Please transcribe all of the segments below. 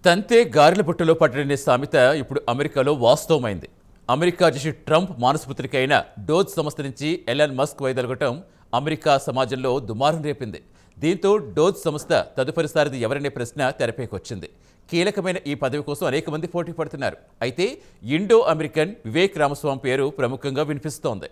తంతే గారెల బుట్టలో పట్టడనే సామెత ఇప్పుడు అమెరికాలో వాస్తవమైంది. అమెరికా అధ్యక్షుడు ట్రంప్ మానసపుత్రిక అయిన డోజ్ సంస్థ నుంచి ఎలాన్ మస్క్ వైదొలగటం అమెరికా సమాజంలో దుమారం రేపింది. దీంతో డోజ్ సంస్థ తదుపరిసారిది ఎవరనే ప్రశ్న తెరపైకొచ్చింది. కీలకమైన ఈ పదవి కోసం అనేక మంది పోటీ పడుతున్నారు. అయితే ఇండో అమెరికన్ వివేక్ రామస్వామి పేరు ప్రముఖంగా వినిపిస్తోంది.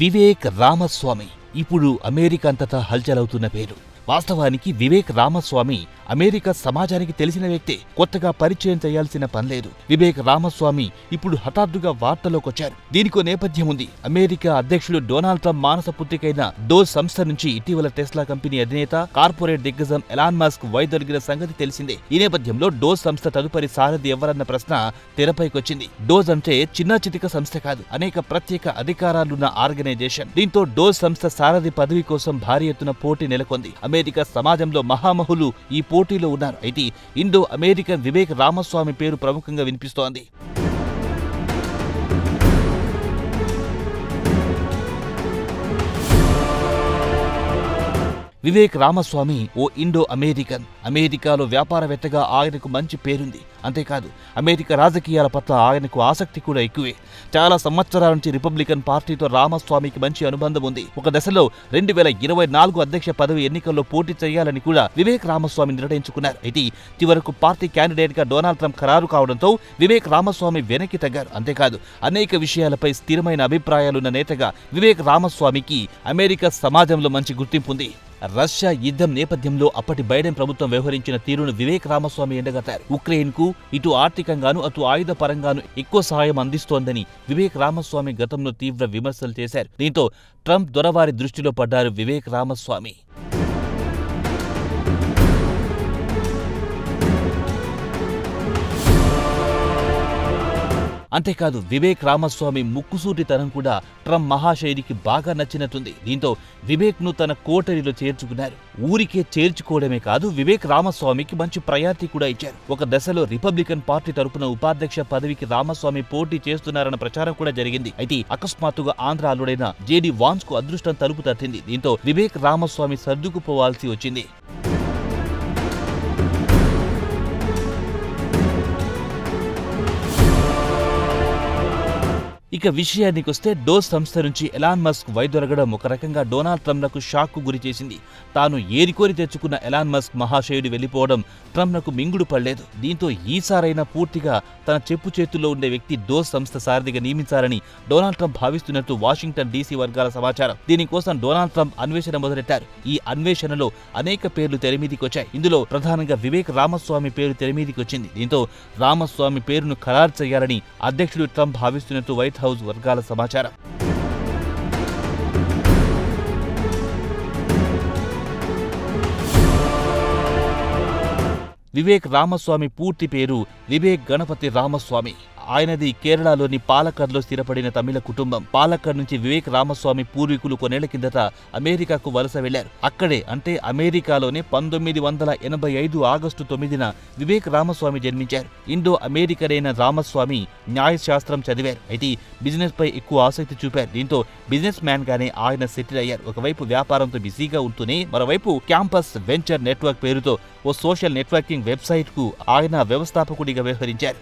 వివేక్ రామస్వామి ఇప్పుడు అమెరికా అంతటా హల్చలవుతున్న పేరు. వాస్తవానికి వివేక్ రామస్వామి అమెరికా సమాజానికి తెలిసిన వ్యక్తే, కొత్తగా పరిచయం చేయాల్సిన పనిలేదు. వివేక్ రామస్వామి ఇప్పుడు హఠాత్తుగా వార్తలోకొచ్చారు. దీనికో నేపథ్యం ఉంది. అమెరికా అధ్యక్షుడు డొనాల్డ్ ట్రంప్ మానస పుత్రికైన డోజ్ సంస్థ నుంచి ఇటీవల టెస్లా కంపెనీ అధినేత కార్పొరేట్ దిగ్గజం ఎలాన్ మస్క్ వైదొలిగిన సంగతి తెలిసిందే. ఈ నేపథ్యంలో డోజ్ సంస్థ తదుపరి సారథి ఎవరన్న ప్రశ్న తెరపైకొచ్చింది. డోజ్ అంటే చిన్న చితిక సంస్థ కాదు, అనేక ప్రత్యేక అధికారాలున్న ఆర్గనైజేషన్. దీంతో డోజ్ సంస్థ సారథి పదవి కోసం భారీ ఎత్తున పోటీ నెలకొంది. అమెరికా సమాజంలో మహామహులు ఈ పోటీలో ఉన్నారు. అయితే ఇండో అమెరికన్ వివేక్ రామస్వామి పేరు ప్రముఖంగా వినిపిస్తోంది. వివేక్ రామస్వామి ఓ ఇండో అమెరికన్. అమెరికాలో వ్యాపారవేత్తగా ఆయనకు మంచి పేరుంది. అంతేకాదు, అమెరికా రాజకీయాల పట్ల ఆయనకు ఆసక్తి కూడా ఎక్కువే. చాలా సంవత్సరాల నుంచి రిపబ్లికన్ పార్టీతో రామస్వామికి మంచి అనుబంధం ఉంది. ఒక దశలో 2024 అధ్యక్ష పదవి ఎన్నికల్లో పోటీ చేయాలని కూడా వివేక్ రామస్వామి నిర్ణయించుకున్నారు. అయితే చివరకు పార్టీ క్యాండిడేట్ గా డొనాల్డ్ ట్రంప్ ఖరారు కావడంతో వివేక్ రామస్వామి వెనక్కి తగ్గారు. అంతేకాదు, అనేక విషయాలపై స్థిరమైన అభిప్రాయాలున్న నేతగా వివేక్ రామస్వామికి అమెరికా సమాజంలో మంచి గుర్తింపు ఉంది. రష్యా యుద్ధం నేపథ్యంలో అప్పటి బైడెన్ ప్రభుత్వం వ్యవహరించిన తీరును వివేక్ రామస్వామి ఎండగట్టారు. ఉక్రెయిన్ కు ఇటు ఆర్థికంగాను అటు ఆయుధ పరంగాను ఎక్కువ సహాయం అందిస్తోందని వివేక్ రామస్వామి గతంలో తీవ్ర విమర్శలు చేశారు. దీంతో ట్రంప్ దొరవారి దృష్టిలో పడ్డారు వివేక్ రామస్వామి. అంతేకాదు, వివేక్ రామస్వామి ముక్కుసూటితనం కూడా ట్రంప్ మహాశయుడికి బాగా నచ్చినట్టుంది. దీంతో వివేక్ ను తన కోటరీలో చేర్చుకున్నారు. ఊరికే చేర్చుకోవడమే కాదు, వివేక్ రామస్వామికి మంచి ప్రయారిటీ కూడా ఇచ్చారు. ఒక దశలో రిపబ్లికన్ పార్టీ తరపున ఉపాధ్యక్ష పదవికి రామస్వామి పోటీ చేస్తున్నారన్న ప్రచారం కూడా జరిగింది. అయితే అకస్మాత్తుగా ఆంధ్ర అల్లుడైన జేడీ వాన్స్ కు అదృష్టం తలుపు తట్టింది. దీంతో వివేక్ రామస్వామి సర్దుకుపోవాల్సి వచ్చింది. ఇక విషయానికొస్తే డోజ్ సంస్థ నుంచి ఎలాన్ మస్క్ వైదొలగడం ఒక రకంగా డొనాల్డ్ ట్రంప్నకు షాక్ గురి చేసింది. తాను ఏరికోరి తెచ్చుకున్న ఎలాన్ మస్క్ మహాశయుడు వెళ్లిపోవడం ట్రంప్నకు మింగుడు పడలేదు. దీంతో ఈసారైనా పూర్తిగా తన చెప్పు చేతుల్లో ఉండే వ్యక్తి డోజ్ సంస్థ సారథిగా నియమించాలని డొనాల్డ్ ట్రంప్ భావిస్తున్నట్టు వాషింగ్టన్ డీసీ వర్గాల సమాచారం. దీనికోసం డొనాల్డ్ ట్రంప్ అన్వేషణ మొదలెట్టారు. ఈ అన్వేషణలో అనేక పేర్లు తెరమీదికొచ్చాయి. ఇందులో ప్రధానంగా వివేక్ రామస్వామి పేరు తెరమీదికొచ్చింది. దీంతో రామస్వామి పేరును ఖరారు చేయాలని అధ్యక్షుడు ట్రంప్ భావిస్తున్నట్టు వైట్ హౌస్ వర్గాల సమాచారం. వివేక్ రామస్వామి పూర్తి పేరు వివేక్ గణపతి రామస్వామి. ఆయనది కేరళలోని పాలక్కడ్లో స్థిరపడిన తమిళ కుటుంబం. పాలక్కడ్ నుంచి వివేక్ రామస్వామి పూర్వీకులు కొన్నేళ్ల కిందట అమెరికాకు వలస వెళ్లారు. అక్కడే అంటే అమెరికాలోనే 1985 ఆగస్టు 9న వివేక్ రామస్వామి జన్మించారు. ఇండో అమెరికన్ రామస్వామి న్యాయశాస్త్రం చదివారు. అయితే బిజినెస్ పై ఎక్కువ ఆసక్తి చూపారు. దీంతో బిజినెస్ మ్యాన్ గానే ఆయన సెటిల్ అయ్యారు. ఒకవైపు వ్యాపారంతో బిజీగా ఉంటూనే మరోవైపు క్యాంపస్ వెంచర్ నెట్వర్క్ పేరుతో ఓ సోషల్ నెట్వర్కింగ్ వెబ్సైట్ కు ఆయన వ్యవస్థాపకుడిగా వ్యవహరించారు.